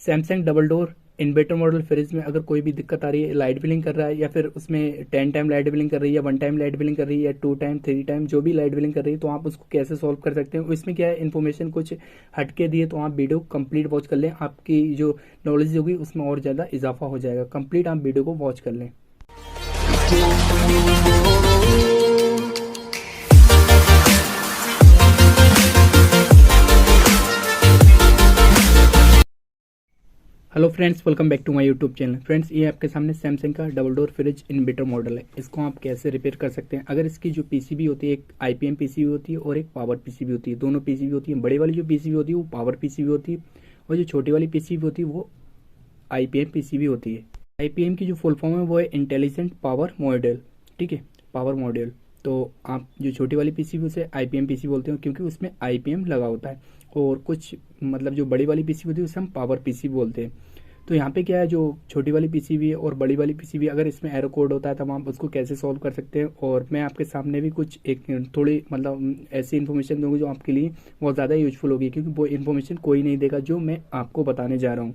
Samsung double door inverter model fridge में अगर कोई भी दिक्कत आ रही है, लाइट बिलिंग कर रहा है या फिर उसमें 10 टाइम लाइट बिलिंग कर रही है या 1 टाइम लाइट बिलिंग कर रही है या 2 टाइम 3 टाइम जो भी लाइट बिलिंग कर रही है, तो आप उसको कैसे सॉल्व कर सकते हैं। इसमें क्या है, इन्फॉर्मेशन कुछ हटके दिए, तो आप वीडियो कंप्लीट वॉच कर लें, आपकी जो नॉलेज होगी उसमें और ज़्यादा इजाफा हो जाएगा। कंप्लीट आप वीडियो को वॉच कर लें। Hello friends, welcome back to my YouTube channel. Friends, ये आपके सामने सैमसंग का double door fridge inverter model है। इसको आप कैसे रिपेयर कर सकते हैं। अगर इसकी जो पीसीबी होती है, एक आईपीएम पीसीबी होती है और एक पावर पीसीबी होती है। दोनों पीसीबी होती है। बड़ी वाली जो पीसीबी होती है वो पावर पीसीबी होती है और जो छोटी वाली पीसीबी होती है वो आईपीएम पीसीबी होती है। आईपीएम की जो फुल फॉर्म है वो है इंटेलिजेंट पावर मॉड्यूल। ठीक है, पावर मॉड्यूल। तो आप जो छोटी वाली पीसीबी उसे आईपीएम पीसीबी बोलते हो क्योंकि उसमें आईपीएम लगा होता है। और कुछ मतलब जो बड़ी वाली पीसीबी होती है उसे हम पावर पीसीबी बोलते हैं। तो यहाँ पे क्या है, जो छोटी वाली पीसीबी है और बड़ी वाली पीसीबी, अगर इसमें एरर कोड होता है तब आप उसको कैसे सॉल्व कर सकते हैं। और मैं आपके सामने भी कुछ एक थोड़ी मतलब ऐसी इन्फॉर्मेशन दूंगी जो आपके लिए बहुत ज़्यादा यूजफुल होगी, क्योंकि वो इन्फॉर्मेशन कोई नहीं देगा जो मैं आपको बताने जा रहा हूँ।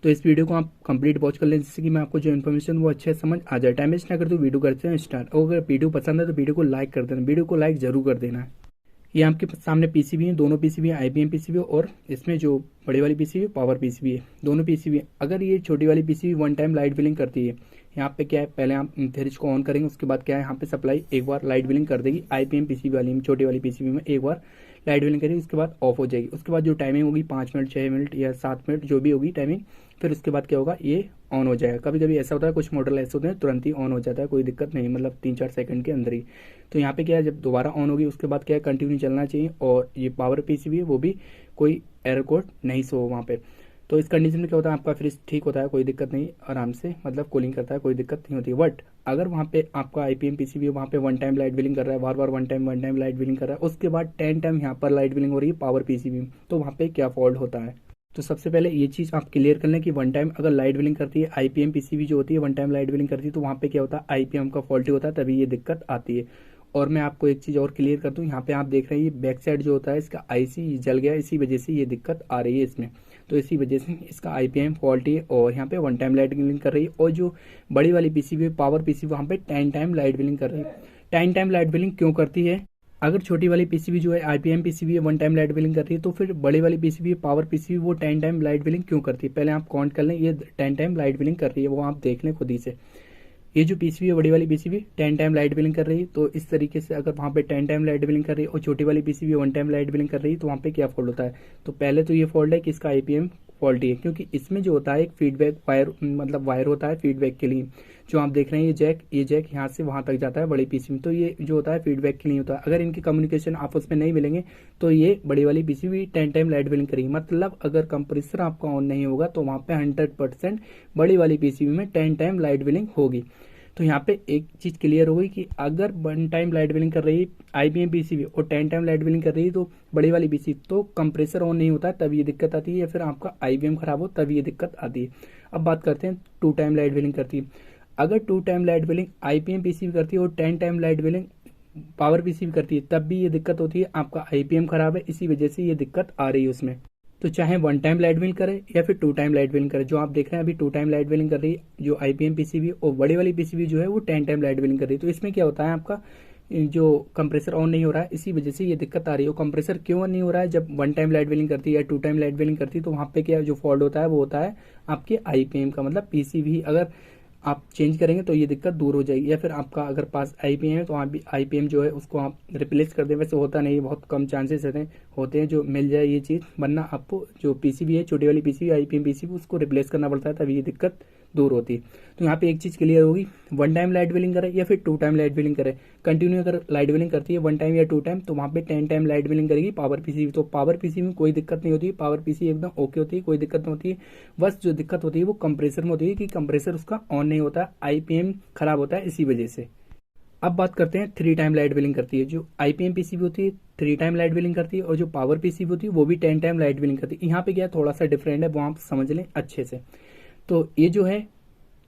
तो इस वीडियो को आप कंप्लीट वॉच कर लें, जिससे कि मैं आपको जो इन्फॉर्मेशन वो अच्छे से समझ आ जाए। टाइम वेस्ट ना कर, तो वीडियो करते हैं स्टार्ट। और अगर वीडियो पसंद है तो वीडियो को लाइक कर देना, वीडियो को लाइक जरूर कर देना है। ये आपके सामने पीसीबी है, दोनों पीसीबी है आईपीएम पीसीबी, और इसमें जो बड़ी वाली पीसीबी पावर पीसीबी है। दोनों पीसीबी अगर ये छोटी वाली पीसीबी 1 टाइम लाइट बिलिंग करती है, यहाँ पे क्या है, पहले आप फ्रिज को ऑन करेंगे, उसके बाद क्या है, यहाँ पे सप्लाई एक बार लाइट बिलिंग कर देगी। आईपीएम पीसीबी वाली में, छोटी वाली पीसीबी में एक बार लाइट बिलिंग करेगी, उसके बाद ऑफ हो जाएगी। उसके बाद जो टाइमिंग होगी 5 मिनट 6 मिनट या 7 मिनट जो भी होगी टाइमिंग, फिर उसके बाद क्या होगा, ये ऑन हो जाएगा। कभी कभी ऐसा होता है, कुछ मॉडल ऐसे होते हैं तुरंत ही ऑन हो जाता है, कोई दिक्कत नहीं, मतलब 3-4 सेकंड के अंदर ही। तो यहाँ पे क्या है, जब दोबारा ऑन होगी उसके बाद क्या है, कंटिन्यू चलना चाहिए। और ये पावर पीसीबी है, वो भी कोई एरर कोड नहीं शो वहाँ पे। तो इस कंडीशन में क्या होता है, आपका फ्रिज ठीक होता है, कोई दिक्कत नहीं, आराम से मतलब कूलिंग करता है, कोई दिक्कत नहीं होती है। बट अगर वहाँ पे आपका आईपीएम पीसीबी वहाँ पे 1 टाइम लाइट बिलिंग कर रहा है, बार बार 1 टाइम लाइट बिलिंग कर रहा है, उसके बाद 10 टाइम यहाँ पर लाइट बिलिंग हो रही है पावर पीसीबी में, तो वहाँ पे क्या फॉल्ट होता है। तो सबसे पहले ये चीज़ आप क्लियर कर लें कि 1 टाइम अगर लाइट बिलिंग करती है आईपीएम पीसीबी जो होती है, 1 टाइम लाइट बिलिंग करती है, तो वहाँ पे क्या होता है, आईपीएम का फॉल्टी होता है, तभी ये दिक्कत आती है। और मैं आपको एक चीज़ और क्लियर कर दूं, यहाँ पे आप देख रहे हैं ये बैक साइड जो होता है इसका आईसी जल गया, इसी वजह से ये दिक्कत आ रही है इसमें। तो इसी वजह से इसका आईपीएम फॉल्टी है और यहाँ पे 1 टाइम लाइट बिलिंग कर रही है। और जो बड़ी वाली पीसीबी पावर पीसीबी वहाँ पे 10 टाइम लाइट बिलिंग कर रही है। 10 टाइम लाइट बिलिंग क्यों करती है, अगर छोटी वाली पीसीबी जो है आईपीएम पीसीबी है 1 टाइम लाइट बिलिंग करती है, तो फिर बड़ी वाली पीसीबी पावर पीसीबी वो 10 टाइम लाइट बिलिंग क्यों करती है। पहले आप काउंट कर लें, ये 10 टाइम लाइट बिलिंग कर रही है, वो आप देख लें खुद ही से। ये जो पीसीबी है बड़ी वाली पीसीबी 10 टाइम लाइट बिलिंग कर रही है। तो इस तरीके से अगर वहाँ पे 10 टाइम लाइट बिलिंग कर रही है और छोटी वाली पीसीबी 1 टाइम लाइट बिलिंग कर रही है, तो वहाँ पे क्या फॉल्ट होता है। तो पहले तो ये फॉल्ट है कि इसका आईपीएम फॉल्टी है, क्योंकि इसमें जो होता है एक फीडबैक वायर, मतलब वायर होता है फीडबैक के लिए, जो आप देख रहे हैं ये जैक यहाँ से वहाँ तक जाता है बड़ी पीसी में। तो ये जो होता है फीडबैक के लिए होता है। अगर इनकी कम्युनिकेशन आपस में नहीं मिलेंगे तो ये बड़ी वाली पीसी भी 10 टाइम लाइट बिलिंग करेगी। मतलब अगर कंप्रेसर आपका ऑन नहीं होगा तो वहाँ पे 100% बड़ी वाली पीसीबी में 10 टाइम लाइट बिलिंग होगी। तो यहाँ पे एक चीज क्लियर हो गई कि अगर 1 टाइम लाइट बिलिंग कर रही है आईपीएम पीसीबी और 10 टाइम लाइट बिलिंग कर रही है तो बड़ी वाली पीसीबी, तो कंप्रेसर ऑन नहीं होता तब ये दिक्कत आती है, या फिर आपका आईपीएम खराब हो तब ये दिक्कत आती है। अब बात करते हैं 2 टाइम लाइट बिलिंग करती है। अगर 2 time light billing IPM PCB करती है और 10 time light billing power PCB करती है, तब भी ये दिक्कत होती है, आपका आईपीएम खराब है, इसी वजह से ये दिक्कत आ रही है उसमें। तो चाहे 1 टाइम लाइट बिलिंग करे या फिर 2 टाइम लाइट बिलिंग करे, जो आप देख रहे हैं अभी 2 टाइम लाइट बिलिंग कर रही है जो आईपीएम पीसीबी, और बड़ी वाली पीसीबी जो है वो 10 टाइम लाइट बिलिंग कर रही है। तो इसमें क्या होता है, आपका जो कंप्रेसर ऑन नहीं हो रहा है, इसी वजह से ये दिक्कत आ रही है। और कंप्रेसर क्यों ऑन नहीं हो रहा है, जब 1 टाइम लाइट बिलिंग करती है या 2 टाइम लाइट बिलिंग करती है, तो वहाँ पे क्या जो फॉल्ट होता है वो होता है आपके आईपीएम का, मतलब पीसीबी अगर आप चेंज करेंगे तो ये दिक्कत दूर हो जाएगी। या फिर आपका अगर पास आईपीएम है तो आप भी आईपीएम जो है उसको आप रिप्लेस कर दें। वैसे होता नहीं, बहुत कम चांसेस होते हैं जो मिल जाए ये चीज़, वरना आपको जो पीसीबी है छोटी वाली पीसीबी आईपीएम पीसीबी उसको रिप्लेस करना पड़ता है, तभी ये दिक्कत दूर होती है। तो यहाँ पे एक चीज़ क्लियर होगी, 1 टाइम लाइट बिलिंग करे या फिर 2 टाइम लाइट बिलिंग करे, कंटिन्यू अगर लाइट बिलिंग करती है 1 टाइम या 2 टाइम, तो वहाँ पे 10 टाइम लाइट बिलिंग करेगी पावर पीसीबी। तो पावर पीसीबी में कोई दिक्कत नहीं होती है, पावर पीसी एकदम ओके होती है, कोई दिक्कत नहीं होती है। बस जो दिक्कत होती है वो कंप्रेसर में होती है कि कंप्रेसर उसका ऑन नहीं होता, आईपीएम खराब होता है इसी वजह से। अब बात करते हैं 3 टाइम लाइट बिलिंग करती है। जो आईपीएम पीसीबी होती है 3 टाइम लाइट बिलिंग करती है, और जो पावर पीसीबी होती है वो भी 10 टाइम लाइट बिलिंग करती है। यहाँ पे क्या थोड़ा सा डिफरेंट है, वो आप समझ लें अच्छे से। तो ये जो है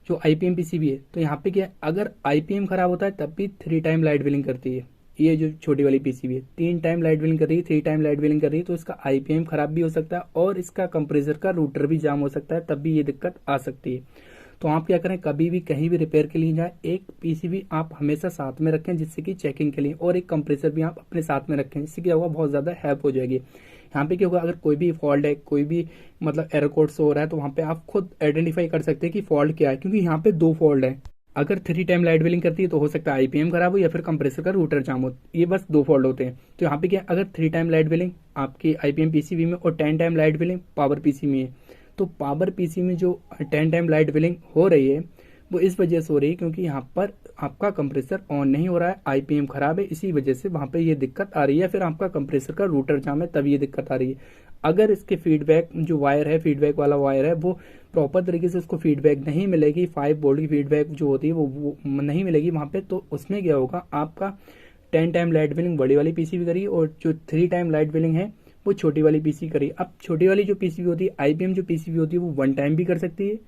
जो आईपीएम पीसीबी है, तो यहाँ पे क्या है, अगर आईपीएम खराब होता है तब भी 3 टाइम लाइट बिलिंग करती है। ये जो छोटी वाली पीसीबी है 3 टाइम लाइट बिलिंग कर रही है, 3 टाइम लाइट बिलिंग कर रही है, तो इसका आईपीएम खराब भी हो सकता है और इसका कंप्रेसर का रूटर भी जाम हो सकता है, तब भी ये दिक्कत आ सकती है। तो आप क्या करें, कभी भी कहीं भी रिपेयर के लिए जाए, एक पीसीबी आप हमेशा साथ में रखें जिससे कि चेकिंग के लिए, और एक कंप्रेसर भी आप अपने साथ में रखें, जिससे क्या होगा, बहुत ज़्यादा हेल्प हो जाएगी। यहाँ पे क्या होगा, अगर कोई भी फॉल्ट है, कोई भी मतलब एरर कोड शो हो रहा है, तो वहाँ पे आप खुद आइडेंटिफाई कर सकते हैं कि फॉल्ट क्या है, क्योंकि यहाँ पे 2 फॉल्ट है। अगर 3 टाइम लाइट बिलिंग करती है तो हो सकता है आईपीएम खराब हो या फिर कंप्रेसर का रूटर जाम हो, ये बस 2 फॉल्ट होते हैं। तो यहाँ पे क्या, अगर 3 टाइम लाइट बिलिंग आपकी आईपीएम पीसीबी में और 10 time light billing power PC में है, तो पावर पीसी में जो 10 टाइम लाइट बिलिंग हो रही है वो इस वजह से हो रही है क्योंकि यहाँ पर आपका कंप्रेसर ऑन नहीं हो रहा है, आईपीएम खराब है, इसी वजह से वहाँ पे ये दिक्कत आ रही है। फिर आपका कंप्रेसर का रूटर जाम है, तब ये दिक्कत आ रही है। अगर इसके फीडबैक जो वायर है, फीडबैक वाला वायर है, वो प्रॉपर तरीके से उसको फीडबैक नहीं मिलेगी, 5 वोल्ट की फीडबैक जो होती है वो नहीं मिलेगी वहाँ पे, तो उसमें क्या होगा, आपका 10 टाइम लाइट बिलिंग बड़ी वाली पीसीबी करी और जो 3 टाइम लाइट बिलिंग है वो छोटी वाली पीसी करी। अब छोटी वाली जो पीसीबी होती है, आईपीएम जो पीसीबी होती है, वो 1 टाइम भी कर सकती है,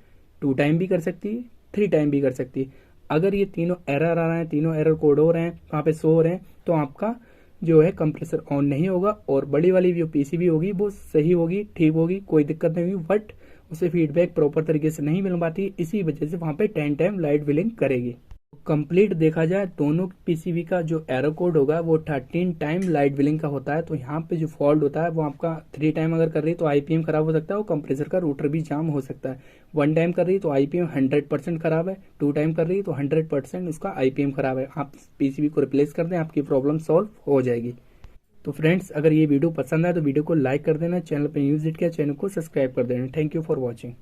2 टाइम भी कर सकती है, 3 टाइम भी कर सकती है। अगर ये तीनों एरर आ रहे हैं, तीनों एरर कोड हो रहे हैं, वहाँ पे शो हो रहे हैं, तो आपका जो है कंप्रेसर ऑन नहीं होगा और बड़ी वाली जो पीसीबी होगी वो सही होगी, ठीक होगी, कोई दिक्कत नहीं होगी, बट उसे फीडबैक प्रॉपर तरीके से नहीं मिल पाती, इसी वजह से वहाँ पे 10 टाइम लाइट बिलिंग करेगी। कंप्लीट देखा जाए दोनों पीसीबी का जो एरर कोड होगा वो 13 टाइम लाइट बिलिंग का होता है। तो यहाँ पे जो फॉल्ट होता है वो आपका 3 टाइम अगर कर रही है तो आईपीएम खराब हो सकता है और कंप्रेसर का रूटर भी जाम हो सकता है। 1 टाइम कर रही है तो आईपीएम 100% खराब है, 2 टाइम कर रही है तो 100% उसका आईपीएम खराब है। आप पीसीबी को रिप्लेस कर दें, आपकी प्रॉब्लम सॉल्व हो जाएगी। तो फ्रेंड्स, अगर ये वीडियो पसंद आए तो वीडियो को लाइक कर देना, चैनल पर न्यू विजिट किया चैनल को सब्सक्राइब कर देना। Thank you for watching.